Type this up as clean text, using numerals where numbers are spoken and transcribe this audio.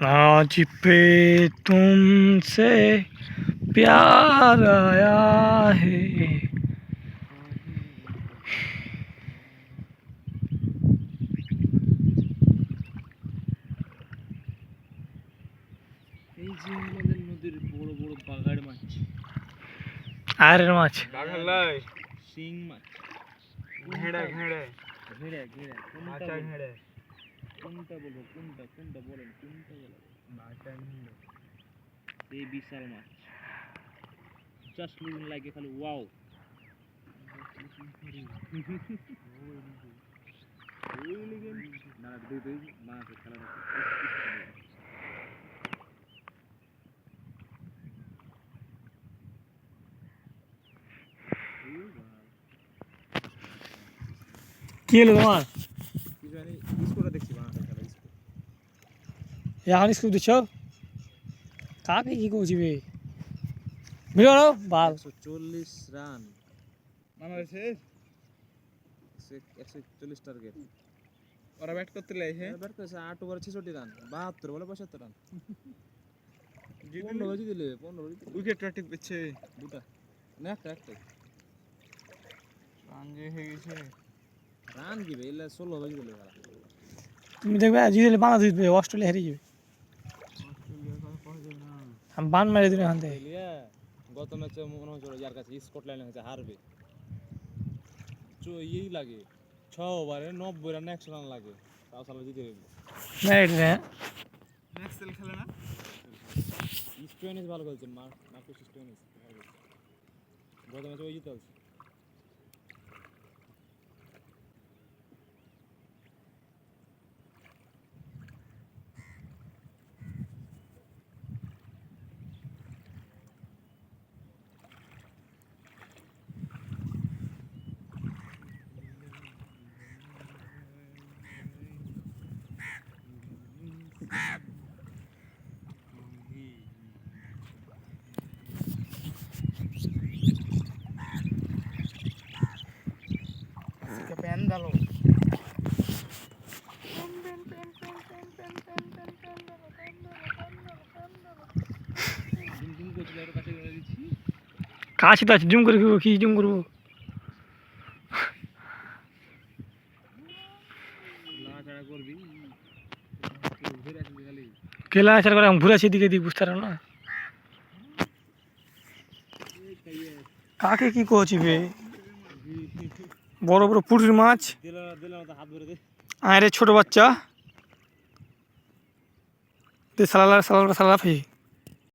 आज पे तुमसे प्यार आया है। এই যে আমাদের নদীর বড় বড় বাগাড় মাছ, আরের মাছ, বাঘার লাই শিং মাছ, ঘেড়ে ঘেড়ে ঘেড়ে ঘেড়ে, মাছা ঘেড়ে কোনটা বলবো, কোনটা কোনটা বলেন, কোনটা বলেন? মাছা ঘেড়ে এই বিশাল মাছ জাস্ট লুকিং লাইক এ খালি ওয়াও। না দুই দুই মাছ খেলা কি হলো তোমার? কি জানি স্কোরটা দেখছি বাংলাদেশ খেলা স্কোর এখন স্কুল দিচ্ছ কাকে কি করছি বে ভিড়ো বাল 140 রান বাংলাদেশের 140 টার্গেট। ওরা ব্যাট করতে লাইছে ব্যাট করেছে 8 ওভারে 66 রান, 72 বলে 75 রান। জিতলে 15 জিতলে 15 জিতলে উইকেট ঠিক পেছে দুটা না একটা রান যে হয়ে গেছে রান কি বে, এলা 16 ওভার জিতলে খেলা। তুমি দেখবে জিতলে বাংলাদেশ জিতবে, অস্ট্রেলিয়া হেরে যাবে। অস্ট্রেলিয়ার কথা কওয়া যাবে না আমি বান মেরে দিন এখান থেকে। অস্ট্রেলিয়া গত ম্যাচে মনে হচ্ছিল যার কাছে স্কটল্যান্ড কাছে হারবে, এই লাগে 6 ওভারে 90 রান 100 রান লাগে, তাও সালা জিতে গেল। মেরে দিন ম্যাক্সেল খেলে না স্টোয়েনিস ভালো খেলছে, মার্কুস স্টোয়েনিস ভালো খেলছে। গত ম্যাচে ওই জিতে আছে। इसका पैन डालो জুম করছিল ওর কাছে গেলে দিচ্ছি, কাছে তো আছে, জুম করে কি জুম করবো? লাড়াচাড়া করবি ঘুরে আসবি খালি। কেলা আসার করে ঘুরে আসি দিকে দিক বুঝতে পারো না কাকে কি করছি বে। বড় বড় পুঁটির মাছ, দিলাম তো হাত ধরে দে। আরে ছোট বাচ্চা সালালা সালালা সালালা ফেয়ে